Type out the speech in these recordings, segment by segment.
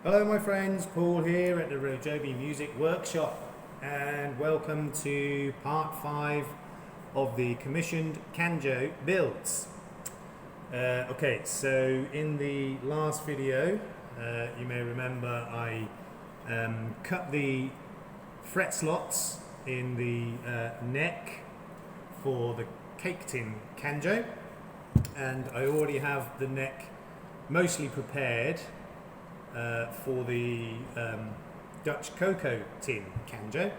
Hello my friends, Paul here at the RoJoBe Music Workshop, and welcome to part 5 of the commissioned Canjo builds. Okay, so in the last video, you may remember I cut the fret slots in the neck for the cake tin Canjo, and I already have the neck mostly prepared for the Dutch cocoa tin Canjo,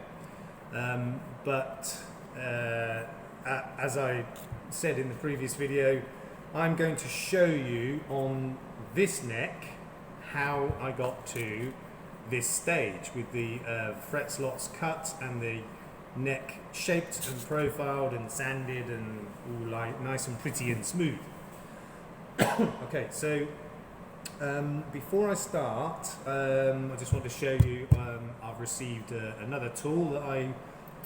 but as I said in the previous video, I'm going to show you on this neck how I got to this stage with the fret slots cut and the neck shaped and profiled and sanded and all like nice and pretty and smooth. Okay, so before I start, I just want to show you I've received another tool that I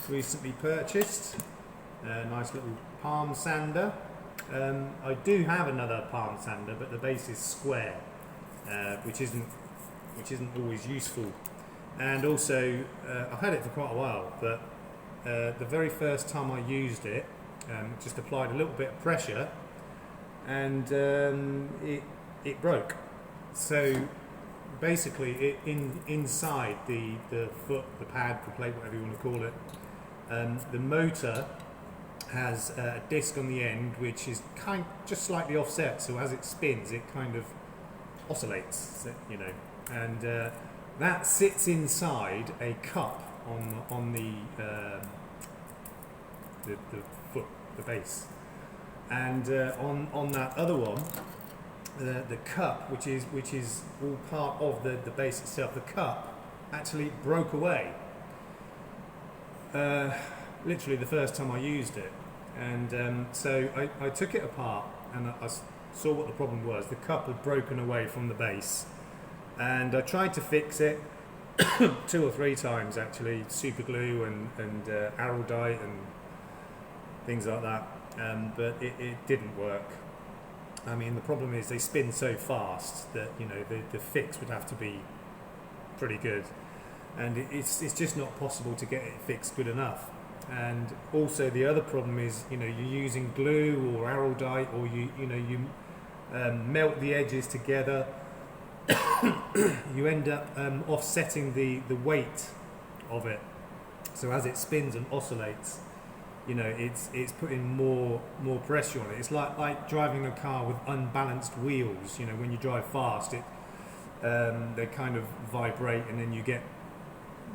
recently purchased, a nice little palm sander. I do have another palm sander, but the base is square, which isn't always useful. And also, I've had it for quite a while, but the very first time I used it, just applied a little bit of pressure, and it broke. So basically, inside the foot, the pad, the plate, whatever you want to call it, the motor has a disc on the end which is just slightly offset. So as it spins, it kind of oscillates, you know, and that sits inside a cup on the foot, the base, and on that other one. The cup, which is all part of the base itself, the cup actually broke away. Literally the first time I used it, and so I took it apart and I saw what the problem was. The cup had broken away from the base, and I tried to fix it 2 or 3 times actually, super glue and araldite and things like that, but it didn't work. I mean, the problem is they spin so fast that, you know, the fix would have to be pretty good, and it's just not possible to get it fixed good enough. And also the other problem is, you know, you're using glue or araldite, or you melt the edges together. You end up offsetting the weight of it, so as it spins and oscillates, you know, it's putting more pressure on it. It's like driving a car with unbalanced wheels. You know, when you drive fast, they kind of vibrate, and then you get,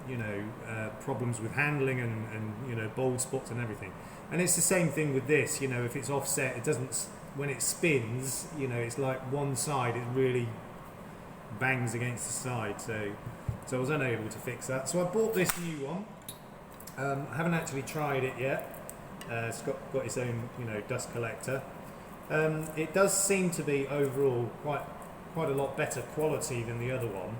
you know, problems with handling and you know, bald spots and everything. And it's the same thing with this. You know, if it's offset, it doesn't. When it spins, you know, it's like one side, it really bangs against the side. So I was unable to fix that. So I bought this new one. I haven't actually tried it yet. It's got its own, you know, dust collector. It does seem to be overall quite a lot better quality than the other one.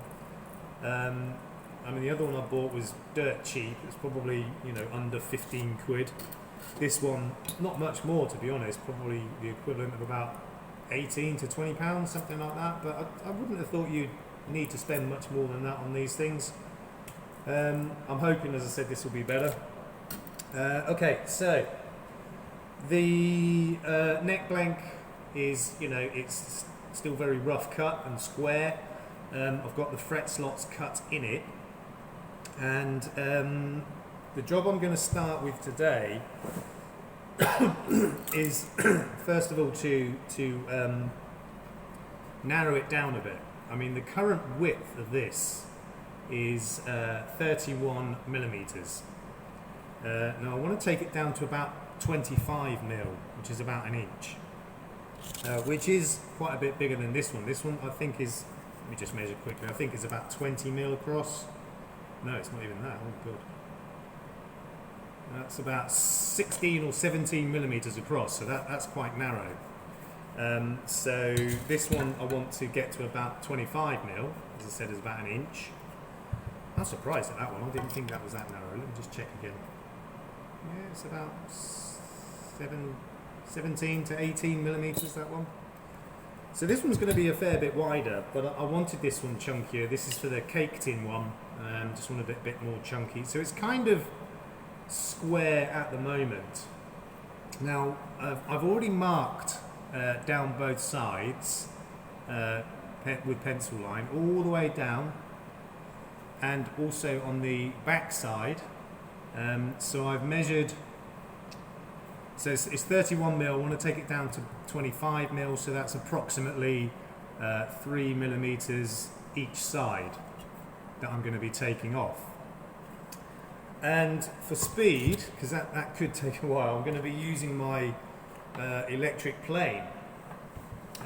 I mean, the other one I bought was dirt cheap. It's probably, you know, under 15 quid. This one, not much more, to be honest. Probably the equivalent of about 18 to 20 pounds, something like that. But I wouldn't have thought you'd need to spend much more than that on these things. I'm hoping, as I said, this will be better. Okay, so the neck blank is, you know, it's still very rough cut and square. I've got the fret slots cut in it, and the job I'm going to start with today is first of all to narrow it down a bit. I mean, the current width of this is 31 millimeters. Now I want to take it down to about 25 mil, which is about an inch, which is quite a bit bigger than this one. This one I think is, let me just measure quickly, I think it's about 20 mil across. No, it's not even that. Oh god. That's about 16 or 17 millimeters across, so that's quite narrow. So this one I want to get to about 25 mil, as I said, is about an inch. I'm surprised at that one. I didn't think that was that narrow. Let me just check again. Yeah, it's about 17 to 18 millimeters, that one. So this one's going to be a fair bit wider, but I wanted this one chunkier. This is for the cake tin one. Just wanted it a bit more chunky. So it's kind of square at the moment. Now I've already marked down both sides with pencil line all the way down, and also on the back side. So I've measured. So it's 31 mil. I want to take it down to 25 mil. So that's approximately 3 millimeters each side that I'm going to be taking off. And for speed, because that could take a while, I'm going to be using my electric plane.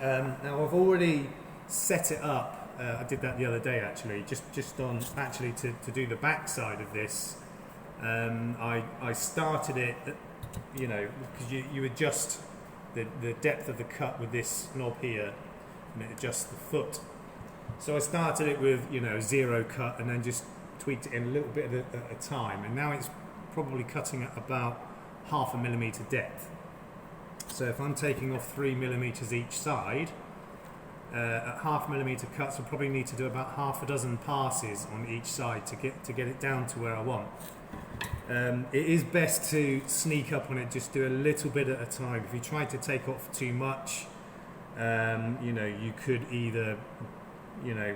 Now I've already set it up. I did that the other day actually, just on actually to do the back side of this. I started it, you know, because you adjust the depth of the cut with this knob here, and it adjusts the foot. So I started it with, you know, 0 cut, and then just tweaked it in a little bit at a time, and now it's probably cutting at about 0.5 millimeter depth. So if I'm taking off 3 millimeters each side, at 0.5 millimeter cuts, I'll probably need to do about 6 passes on each side to get it down to where I want. It is best to sneak up on it, just do a little bit at a time. If you try to take off too much, you know, you could either, you know,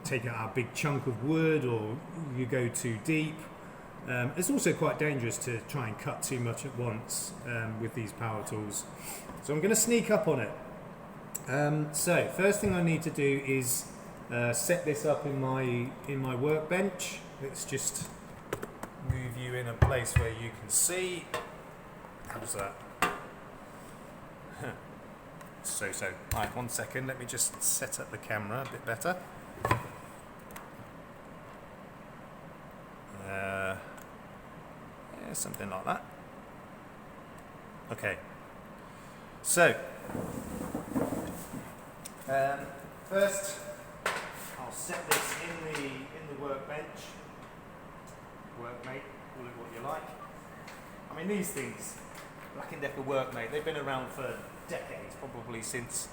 take out a big chunk of wood, or you go too deep. It's also quite dangerous to try and cut too much at once with these power tools. So I'm going to sneak up on it. So first thing I need to do is set this up in my workbench. Let's just move you in a place where you can see. How's that? So. Right, 1 second. Let me just set up the camera a bit better. Yeah, something like that. Okay. So, first, I'll set this in the workbench. Workmate, call it what you like. I mean, these things, Black & Decker Workmate, they've been around for decades, probably since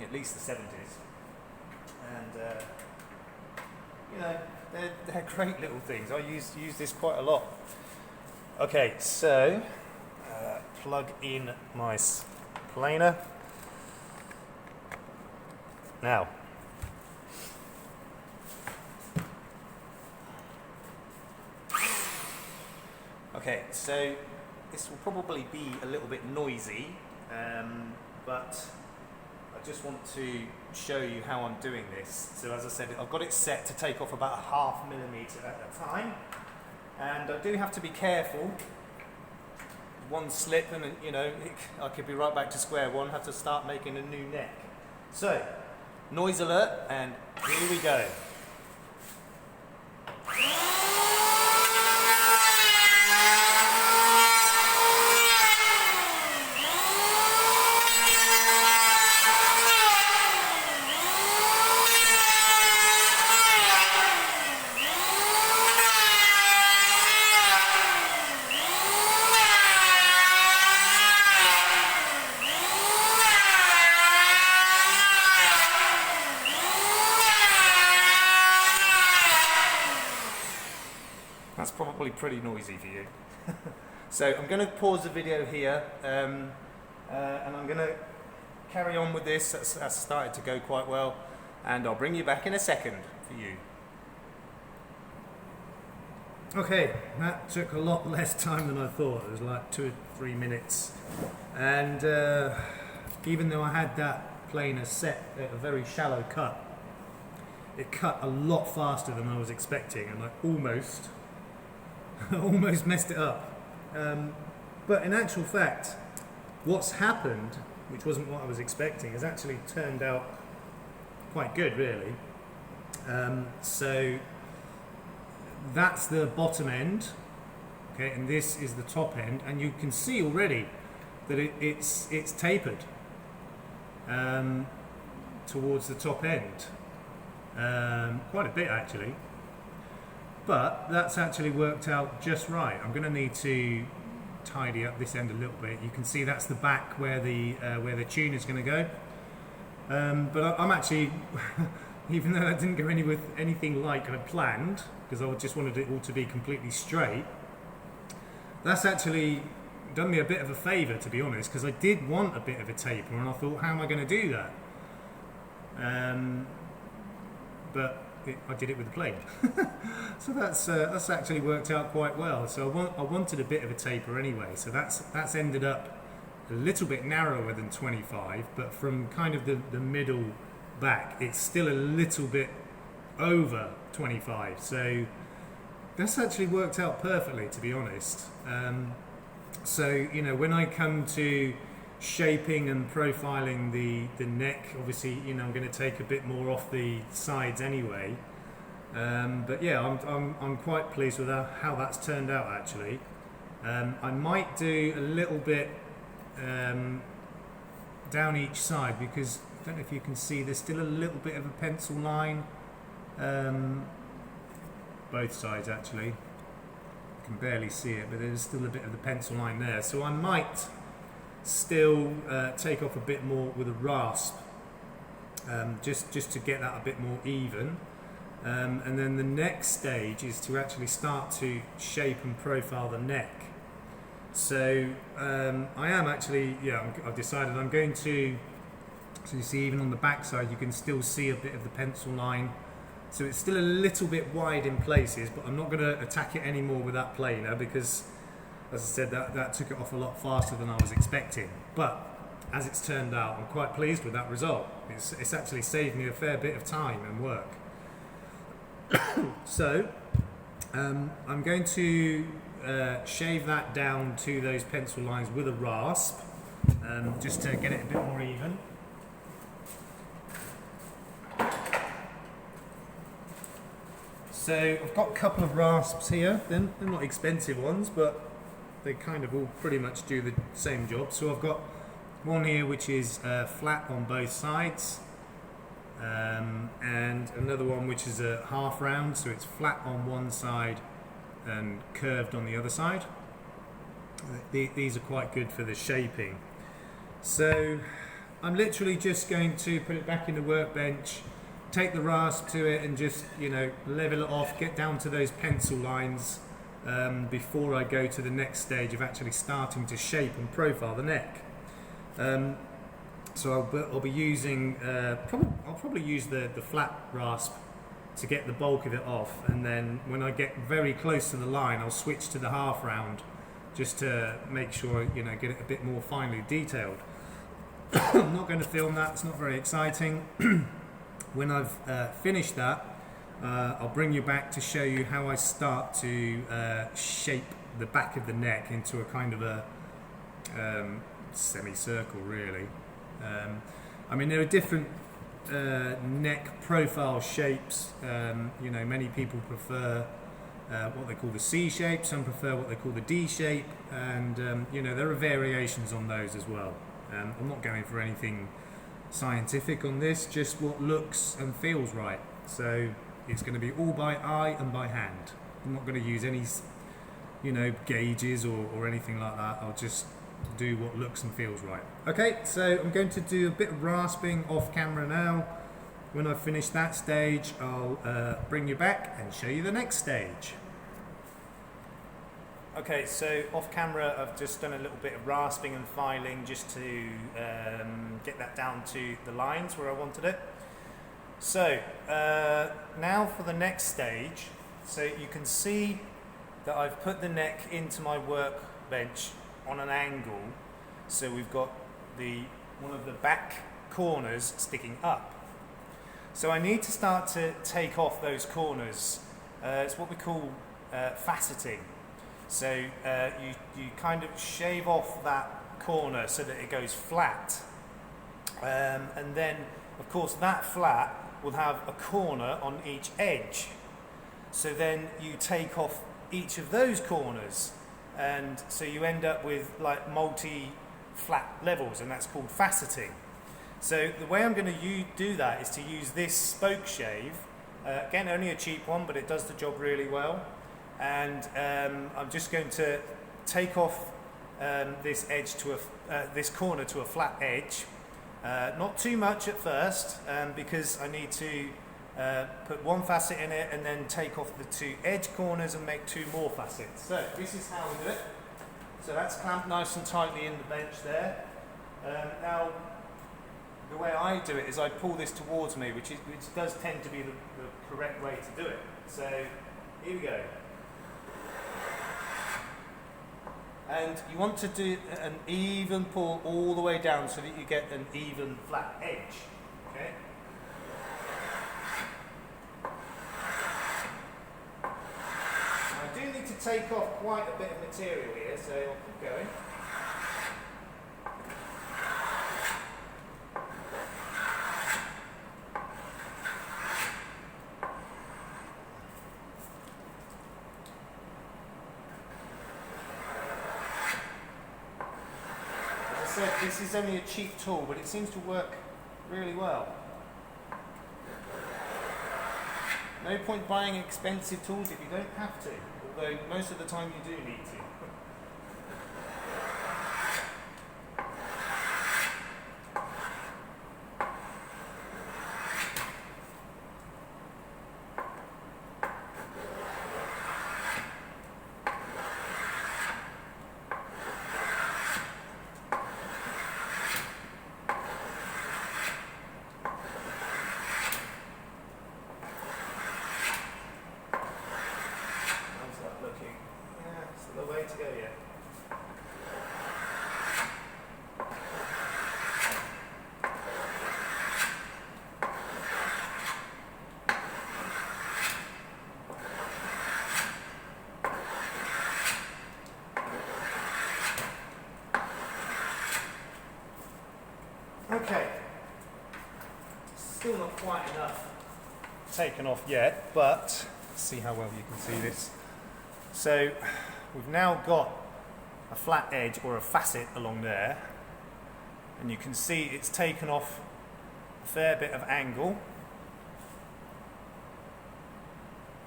at least the 70s. And you know, they're great little things. I use this quite a lot. Okay, so plug in my planer. Now, okay, so this will probably be a little bit noisy, but I just want to show you how I'm doing this. So as I said, I've got it set to take off about 0.5 millimeter at a time, and I do have to be careful. One slip and, you know, I could be right back to square one, have to start making a new neck. So, noise alert, and here we go. That's probably pretty noisy for you. So I'm going to pause the video here, and I'm going to carry on with this. That's started to go quite well, and I'll bring you back in a second for you. Okay, that took a lot less time than I thought. It was like 2 or 3 minutes, and even though I had that planer set at a very shallow cut, it cut a lot faster than I was expecting, and I almost messed it up. But in actual fact, what's happened, which wasn't what I was expecting, has actually turned out quite good, really. So that's the bottom end, okay, and this is the top end, and you can see already that it's tapered towards the top end, quite a bit actually. But that's actually worked out just right. I'm going to need to tidy up this end a little bit. You can see that's the back where the tune is going to go. But I'm actually, even though that didn't go anything like I planned, because I just wanted it all to be completely straight, that's actually done me a bit of a favour, to be honest, because I did want a bit of a taper, and I thought, how am I going to do that? I did it with a plane. So that's actually worked out quite well. So I wanted a bit of a taper anyway, so that's ended up a little bit narrower than 25, but from kind of the middle back, it's still a little bit over 25. So that's actually worked out perfectly, to be honest. So, you know, when I come to shaping and profiling the neck, obviously, you know, I'm going to take a bit more off the sides anyway. But yeah, I'm quite pleased with how that's turned out, actually. I might do a little bit down each side, because I don't know if you can see, there's still a little bit of a pencil line. Both sides, actually. You can barely see it, but there's still a bit of the pencil line there. So I might still take off a bit more with a rasp, just to get that a bit more even. And then the next stage is to actually start to shape and profile the neck. So I am actually, I've decided I'm going to, so you see even on the back side you can still see a bit of the pencil line. So it's still a little bit wide in places, but I'm not going to attack it anymore with that planer, because, as I said, that took it off a lot faster than I was expecting. But as it's turned out, I'm quite pleased with that result. It's actually saved me a fair bit of time and work. So I'm going to shave that down to those pencil lines with a rasp, just to get it a bit more even. So I've got a couple of rasps here. They're not expensive ones, but they kind of all pretty much do the same job. So I've got one here which is flat on both sides, and another one which is a half round, so it's flat on one side and curved on the other side. These are quite good for the shaping. So I'm literally just going to put it back in the workbench, take the rasp to it, and just, you know, level it off, get down to those pencil lines before I go to the next stage of actually starting to shape and profile the neck. So I'll be using, I'll probably use the flat rasp to get the bulk of it off, and then when I get very close to the line, I'll switch to the half round just to make sure, you know, get it a bit more finely detailed. I'm not going to film that, it's not very exciting. When I've finished that, I'll bring you back to show you how I start to shape the back of the neck into a kind of a semicircle, really. I mean, there are different neck profile shapes. You know, many people prefer what they call the C shape, some prefer what they call the D shape, and you know, there are variations on those as well. I'm not going for anything scientific on this, just what looks and feels right. So it's going to be all by eye and by hand. I'm not going to use any, you know, gauges or anything like that. I'll just do what looks and feels right. Okay, so I'm going to do a bit of rasping off camera now. When I've finished that stage, I'll bring you back and show you the next stage. Okay, so off camera I've just done a little bit of rasping and filing just to get that down to the lines where I wanted it. So now for the next stage. So you can see that I've put the neck into my workbench on an angle, so we've got one of the back corners sticking up. So I need to start to take off those corners. It's what we call faceting. So you kind of shave off that corner so that it goes flat, and then of course that flat will have a corner on each edge. So then you take off each of those corners, and so you end up with like multi-flat levels, and that's called faceting. So the way I'm going to do that is to use this spoke shave. Again, only a cheap one, but it does the job really well. And I'm just going to take off this edge to this corner to a flat edge, Not too much at first, because I need to put one facet in it and then take off the two edge corners and make two more facets. So this is how we do it. So that's clamped nice and tightly in the bench there. Now, the way I do it is I pull this towards me, which does tend to be the correct way to do it. So here we go. And you want to do an even pull all the way down so that you get an even flat edge. Okay. I do need to take off quite a bit of material here, so I'll keep going. This is only a cheap tool, but it seems to work really well. No point buying expensive tools if you don't have to, although most of the time you do need to. Okay, still not quite enough taken off yet, but let's see how well you can see this. So we've now got a flat edge or a facet along there, and you can see it's taken off a fair bit of angle.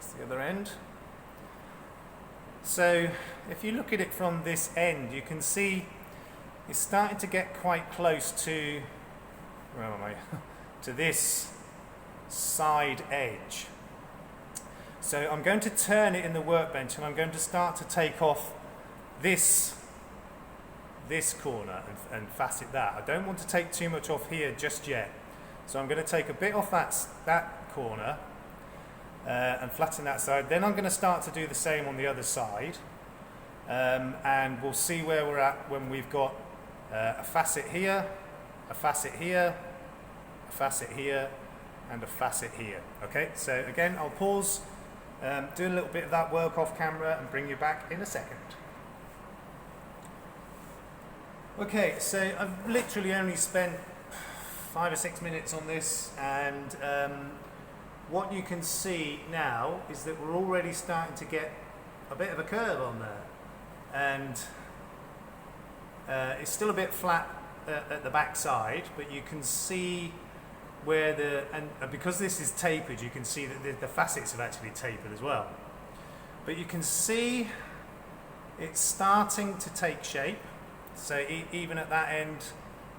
That's the other end. So if you look at it from this end, you can see it's starting to get quite close to, where am I? To this side edge. So I'm going to turn it in the workbench and I'm going to start to take off this corner and facet that. I don't want to take too much off here just yet. So I'm going to take a bit off that corner and flatten that side. Then I'm going to start to do the same on the other side. And we'll see where we're at when we've got a facet here, a facet here, a facet here, and a facet here. Okay, so again, I'll pause, do a little bit of that work off camera and bring you back in a second. Okay, so I've literally only spent 5 or 6 minutes on this, and what you can see now is that we're already starting to get a bit of a curve on there, and it's still a bit flat at the back side, but you can see where and because this is tapered, you can see that the facets have actually tapered as well. But you can see it's starting to take shape. So even at that end,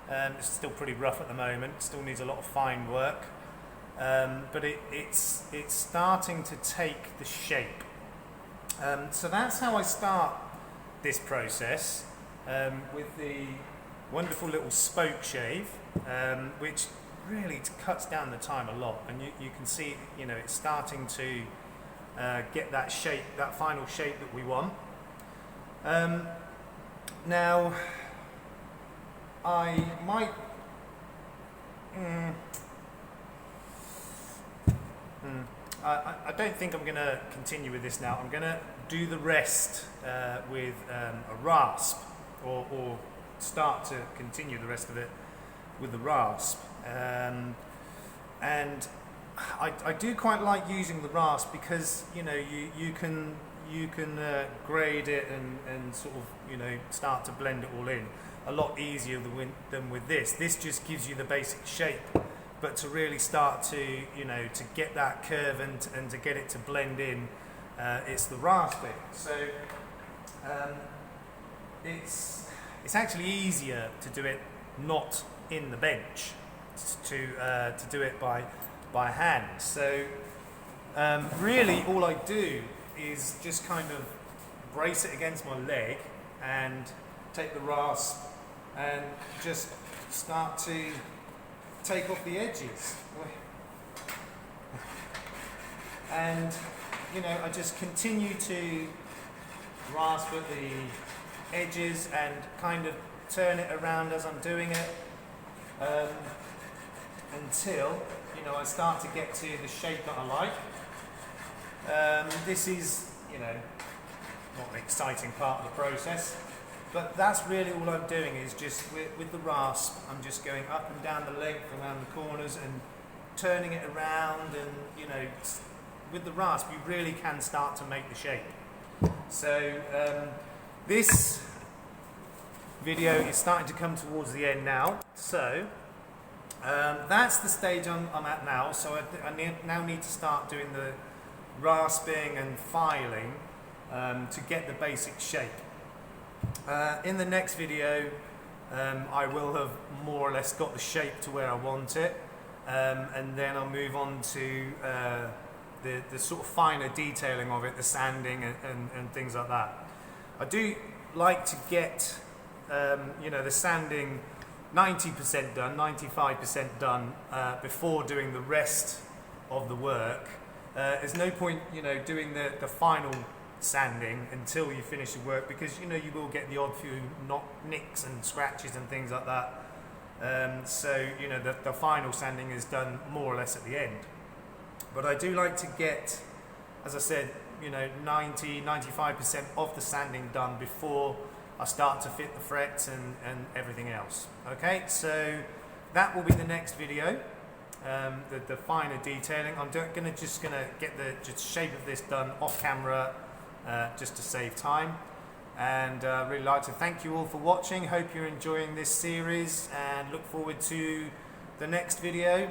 it's still pretty rough at the moment. Still needs a lot of fine work, but it's starting to take the shape. So that's how I start this process, with the wonderful little spoke shave, which really cuts down the time a lot, and you can see, you know, it's starting to get that shape, that final shape that we want. Now I might I don't think I'm going to continue with this now. I'm going to do the rest with a rasp, or start to continue the rest of it with the rasp. And I do quite like using the rasp because, you know, you can grade it and sort of, you know, start to blend it all in a lot easier than with this. This just gives you the basic shape, but to really start to, you know, to get that curve and to get it to blend in, it's the rasping. So it's actually easier to do it not in the bench to do it by hand. So really all I do is just kind of brace it against my leg and take the rasp and just start to take off the edges. And you know, I just continue to rasp at the edges and kind of turn it around as I'm doing it until, you know, I start to get to the shape that I like. This is, you know, not an exciting part of the process, but that's really all I'm doing is just with the rasp, I'm just going up and down the length, around the corners and turning it around, and you know, with the rasp you really can start to make the shape. So this video is starting to come towards the end now, so that's the stage I'm at now. So I now need to start doing the rasping and filing to get the basic shape. In the next video I will have more or less got the shape to where I want it, and then I'll move on to the sort of finer detailing of it, the sanding and things like that. I do like to get you know, the sanding 90% done, 95% done before doing the rest of the work. There's no point, you know, doing the final sanding until you finish the work, because you know you will get the odd few nicks and scratches and things like that. So you know, the final sanding is done more or less at the end. But I do like to get, as I said, you know, 90-95% of the sanding done before I start to fit the frets and everything else. Okay, so that will be the next video, the finer detailing. I'm just gonna get the shape of this done off camera, just to save time. And really like to thank you all for watching. Hope you're enjoying this series and look forward to the next video.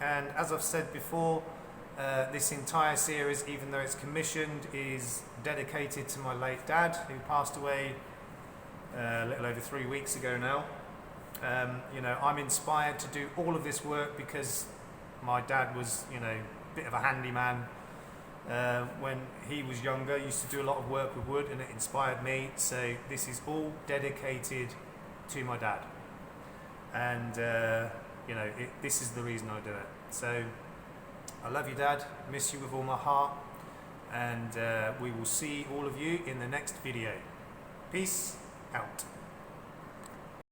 And as I've said before, this entire series, even though it's commissioned, is dedicated to my late dad, who passed away a little over 3 weeks ago now. You know, I'm inspired to do all of this work because my dad was, you know, a bit of a handyman. When he was younger, he used to do a lot of work with wood, and it inspired me. So this is all dedicated to my dad, and you know, this is the reason I do it. So I love you, Dad. Miss you with all my heart, and we will see all of you in the next video. Peace out.